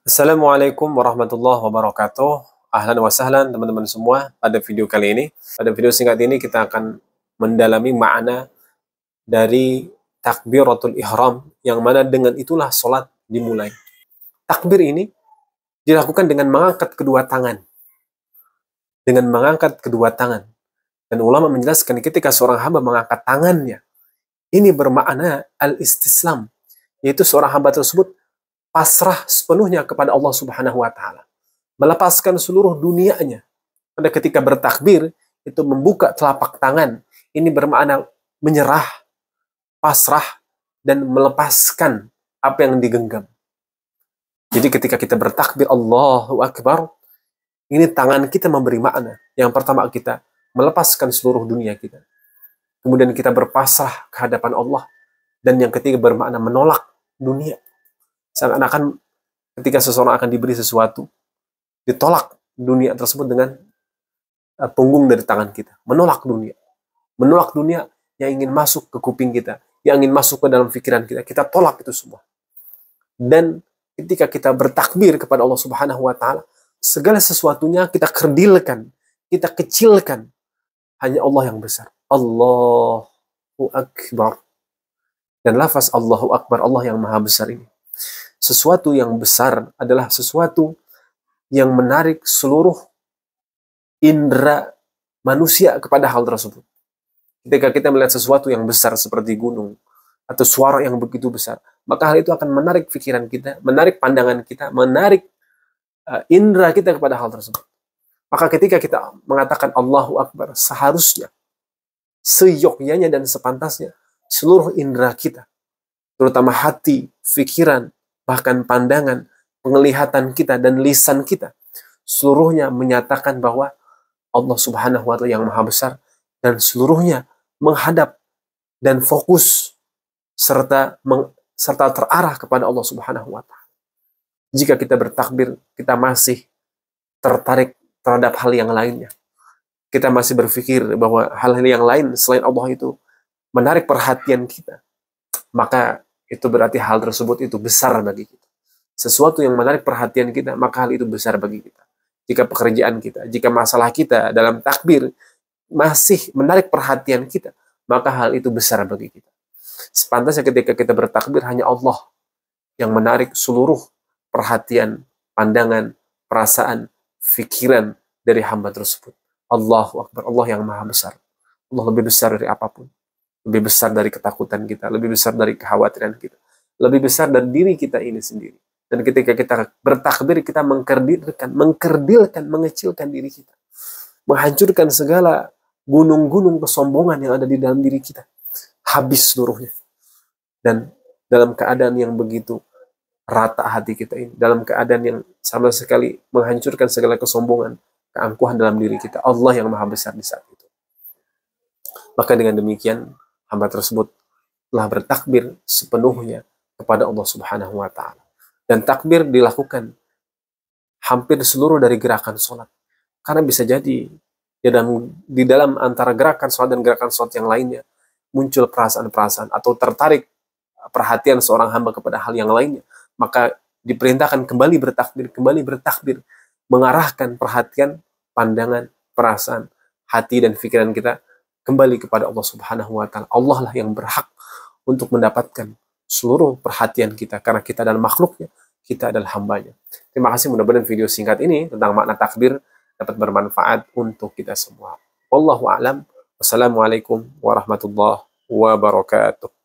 Assalamualaikum warahmatullahi wabarakatuh. Ahlan wa sahlan teman-teman semua. Pada video kali ini, pada video singkat ini kita akan mendalami makna dari takbiratul ihram yang mana dengan itulah sholat dimulai. Takbir ini dilakukan dengan mengangkat kedua tangan. Dengan mengangkat kedua tangan. Dan ulama menjelaskan ketika seorang hamba mengangkat tangannya, ini bermakna al-istislam, yaitu seorang hamba tersebut pasrah sepenuhnya kepada Allah Subhanahu wa taala. Melepaskan seluruh dunianya. Pada ketika bertakbir, itu membuka telapak tangan. Ini bermakna menyerah, pasrah, dan melepaskan apa yang digenggam. Jadi ketika kita bertakbir Allahu Akbar, ini tangan kita memberi makna. Yang pertama kita melepaskan seluruh dunia kita. Kemudian kita berpasrah ke hadapan Allah. Dan yang ketiga bermakna menolak dunia. Seakan-akan ketika seseorang akan diberi sesuatu, ditolak dunia tersebut dengan punggung dari tangan kita. Menolak dunia. Menolak dunia yang ingin masuk ke kuping kita, yang ingin masuk ke dalam pikiran kita. Kita tolak itu semua. Dan ketika kita bertakbir kepada Allah Subhanahu wa taala, segala sesuatunya kita kerdilkan, kita kecilkan. Hanya Allah yang besar. Allahu Akbar. Dan lafaz Allahu Akbar, Allah yang maha besar ini. Sesuatu yang besar adalah sesuatu yang menarik seluruh indera manusia kepada hal tersebut. Ketika kita melihat sesuatu yang besar seperti gunung, atau suara yang begitu besar, maka hal itu akan menarik pikiran kita, menarik pandangan kita, menarik indera kita kepada hal tersebut. Maka ketika kita mengatakan Allahu Akbar, seharusnya, seyogyanya dan sepantasnya, seluruh indera kita, terutama hati, pikiran, bahkan pandangan, penglihatan kita, dan lisan kita, seluruhnya menyatakan bahwa Allah Subhanahu wa ta'ala yang maha besar, dan seluruhnya menghadap dan fokus serta terarah kepada Allah Subhanahu wa ta'ala. Jika kita bertakbir, kita masih tertarik terhadap hal yang lainnya. Kita masih berpikir bahwa hal-hal yang lain selain Allah itu menarik perhatian kita. Maka itu berarti hal tersebut itu besar bagi kita. Sesuatu yang menarik perhatian kita, maka hal itu besar bagi kita. Jika pekerjaan kita, jika masalah kita dalam takbir masih menarik perhatian kita, maka hal itu besar bagi kita. Sepantasnya ketika kita bertakbir, hanya Allah yang menarik seluruh perhatian, pandangan, perasaan, fikiran dari hamba tersebut. Allahu Akbar, Allah yang maha besar. Allah lebih besar dari apapun. Lebih besar dari ketakutan kita, lebih besar dari kekhawatiran kita, lebih besar dari diri kita ini sendiri. Dan ketika kita bertakbir, kita mengkerdilkan, mengecilkan diri kita. Menghancurkan segala gunung-gunung kesombongan yang ada di dalam diri kita. Habis seluruhnya. Dan dalam keadaan yang begitu rata hati kita ini, dalam keadaan yang sama sekali menghancurkan segala kesombongan, keangkuhan dalam diri kita, Allah yang maha besar di saat itu. Maka dengan demikian, hamba tersebut telah bertakbir sepenuhnya kepada Allah Subhanahu wa ta'ala. Dan takbir dilakukan hampir seluruh dari gerakan sholat. Karena bisa jadi di dalam antara gerakan sholat dan gerakan sholat yang lainnya muncul perasaan-perasaan atau tertarik perhatian seorang hamba kepada hal yang lainnya. Maka diperintahkan kembali bertakbir, mengarahkan perhatian, pandangan, perasaan, hati dan pikiran kita kembali kepada Allah Subhanahu wa ta'ala. Allah lah yang berhak untuk mendapatkan seluruh perhatian kita, karena kita adalah makhluknya, kita adalah hambanya. Terima kasih, mudah-mudahan video singkat ini tentang makna takbir dapat bermanfaat untuk kita semua. Wallahu a'lam. Wassalamualaikum warahmatullahi wabarakatuh.